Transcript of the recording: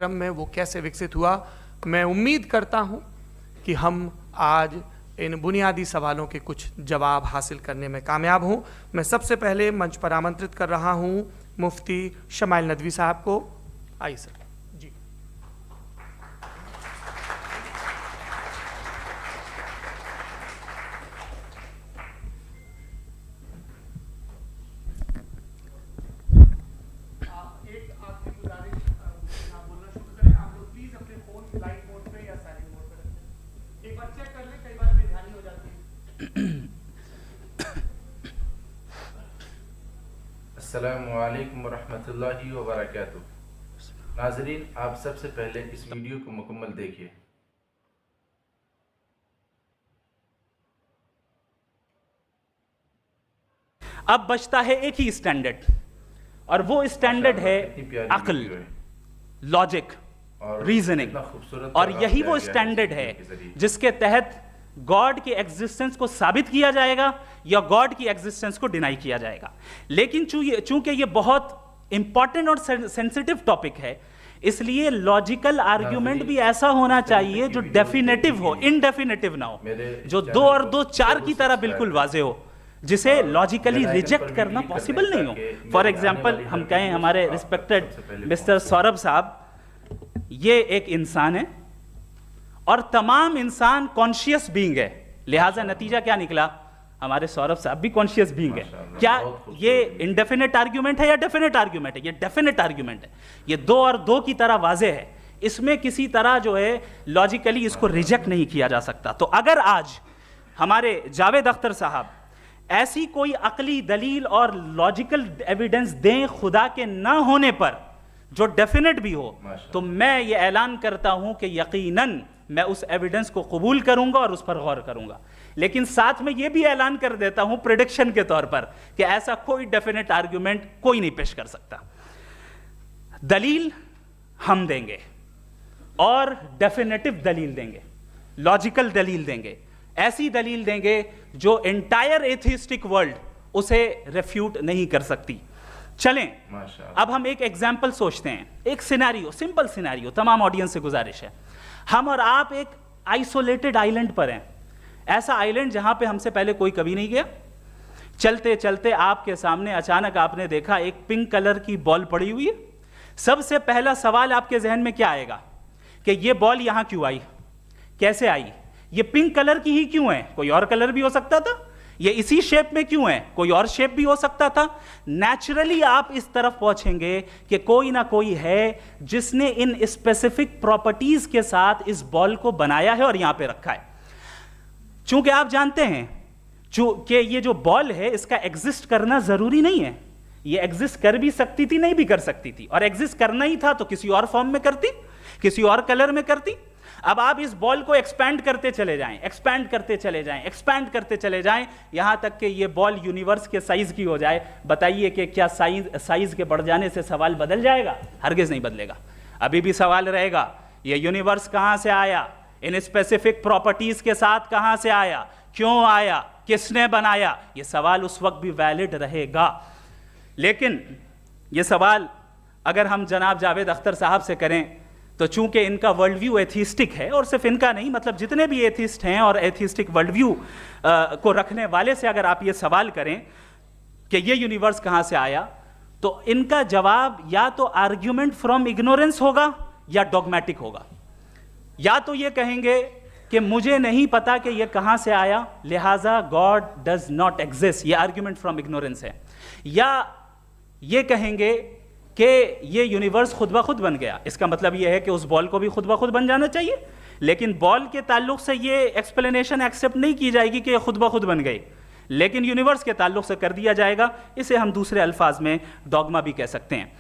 क्रम में वो कैसे विकसित हुआ। मैं उम्मीद करता हूँ कि हम आज इन बुनियादी सवालों के कुछ जवाब हासिल करने में कामयाब हों। मैं सबसे पहले मंच पर आमंत्रित कर रहा हूँ मुफ्ती शमाइल नदवी साहब को। आइए सर जी। अस्सलामुअलैकुम वरहमतुल्लाहि वबरकातुहू। नाज़रीन, आप सबसे पहले इस वीडियो को मुकम्मल देखिए। अब बचता है एक ही स्टैंडर्ड, और वो स्टैंडर्ड है अक्ल, लॉजिक, रीजनिंग। और यही वो स्टैंडर्ड है जिसके तहत गॉड की एग्जिस्टेंस को साबित किया जाएगा या गॉड की एग्जिस्टेंस को डिनाई किया जाएगा। लेकिन चूंकि ये बहुत इंपॉर्टेंट और सेंसिटिव टॉपिक है, इसलिए लॉजिकल आर्ग्यूमेंट भी ऐसा होना चाहिए जो डेफिनेटिव हो, इनडेफिनेटिव ना हो, जो 2 और 2 4 की तरह बिल्कुल वाजे हो, जिसे लॉजिकली रिजेक्ट करना पॉसिबल नहीं हो। फॉर एग्जाम्पल हम कहें हमारे रिस्पेक्टेड मिस्टर सौरभ साहब, ये एक इंसान है और तमाम इंसान कॉन्शियस बीइंग है, लिहाजा नतीजा क्या निकला, हमारे सौरभ साहब भी कॉन्शियस बीइंग है। क्या ये इंडेफिनेट आर्ग्यूमेंट है या डेफिनेट आर्ग्यूमेंट है? ये डेफिनेट आर्ग्यूमेंट है। ये 2 और 2 की तरह वाजे है, इसमें किसी तरह जो है लॉजिकली इसको रिजेक्ट नहीं किया जा सकता। तो अगर आज हमारे जावेद अख्तर साहब ऐसी कोई अकली दलील और लॉजिकल एविडेंस दें खुदा के ना होने पर जो डेफिनेट भी हो, तो मैं ये ऐलान करता हूं कि यकीनन मैं उस एविडेंस को कबूल करूंगा और उस पर गौर करूंगा। लेकिन साथ में यह भी ऐलान कर देता हूं प्रेडिक्शन के तौर पर कि ऐसा कोई डेफिनेट आर्ग्यूमेंट कोई नहीं पेश कर सकता। दलील हम देंगे और डेफिनेटिव दलील देंगे, लॉजिकल दलील देंगे, ऐसी दलील देंगे जो एंटायर एथिस्टिक वर्ल्ड उसे रेफ्यूट नहीं कर सकती। चलें, अब हम एक एग्जाम्पल सोचते हैं, एक सिनेरियो, सिंपल सिनेरियो, तमाम ऑडियंस से गुजारिश है, हम और आप एक आइसोलेटेड आइलैंड पर हैं, ऐसा आइलैंड जहां पे हमसे पहले कोई कभी नहीं गया। चलते चलते आपके सामने अचानक आपने देखा एक पिंक कलर की बॉल पड़ी हुई है। सबसे पहला सवाल आपके जहन में क्या आएगा कि ये बॉल यहां क्यों आई, कैसे आई, ये पिंक कलर की ही क्यों है, कोई और कलर भी हो सकता था, ये इसी शेप में क्यों है, कोई और शेप भी हो सकता था। नेचुरली आप इस तरफ पहुंचेंगे कि कोई ना कोई है जिसने इन स्पेसिफिक प्रॉपर्टीज के साथ इस बॉल को बनाया है और यहां पे रखा है। चूंकि आप जानते हैं कि ये जो बॉल है इसका एग्जिस्ट करना जरूरी नहीं है, ये एग्जिस्ट कर भी सकती थी, नहीं भी कर सकती थी, और एग्जिस्ट करना ही था तो किसी और फॉर्म में करती, किसी और कलर में करती। अब आप इस बॉल को एक्सपैंड करते चले जाएं, एक्सपैंड करते चले जाएं, एक्सपैंड करते चले जाएं, यहां तक कि ये बॉल यूनिवर्स के साइज की हो जाए। बताइए कि क्या साइज के बढ़ जाने से सवाल बदल जाएगा? हरगिज नहीं बदलेगा। अभी भी सवाल रहेगा, ये यूनिवर्स कहां से आया, इन स्पेसिफिक प्रॉपर्टीज के साथ कहां से आया, क्यों आया, किसने बनाया, ये सवाल उस वक्त भी वैलिड रहेगा। लेकिन ये सवाल अगर हम जनाब जावेद अख्तर साहब से करें तो चूंकि इनका वर्ल्ड व्यू एथिस्टिक है, और सिर्फ इनका नहीं, मतलब जितने भी एथिस्ट हैं और एथिस्टिक वर्ल्ड व्यू को रखने वाले से अगर आप ये सवाल करें कि ये यूनिवर्स कहां से आया, तो इनका जवाब या तो आर्ग्यूमेंट फ्रॉम इग्नोरेंस होगा या डॉगमेटिक होगा। या तो ये कहेंगे कि मुझे नहीं पता कि ये कहां से आया, लिहाजा गॉड डज नॉट एग्जिस्ट, ये आर्ग्यूमेंट फ्रॉम इग्नोरेंस है। या ये कहेंगे कि ये यूनिवर्स खुद ब खुद बन गया, इसका मतलब ये है कि उस बॉल को भी खुद ब खुद बन जाना चाहिए। लेकिन बॉल के ताल्लुक से ये एक्सप्लेनेशन एक्सेप्ट नहीं की जाएगी कि ये खुद ब खुद बन गई, लेकिन यूनिवर्स के ताल्लुक से कर दिया जाएगा। इसे हम दूसरे अल्फाज में डॉगमा भी कह सकते हैं।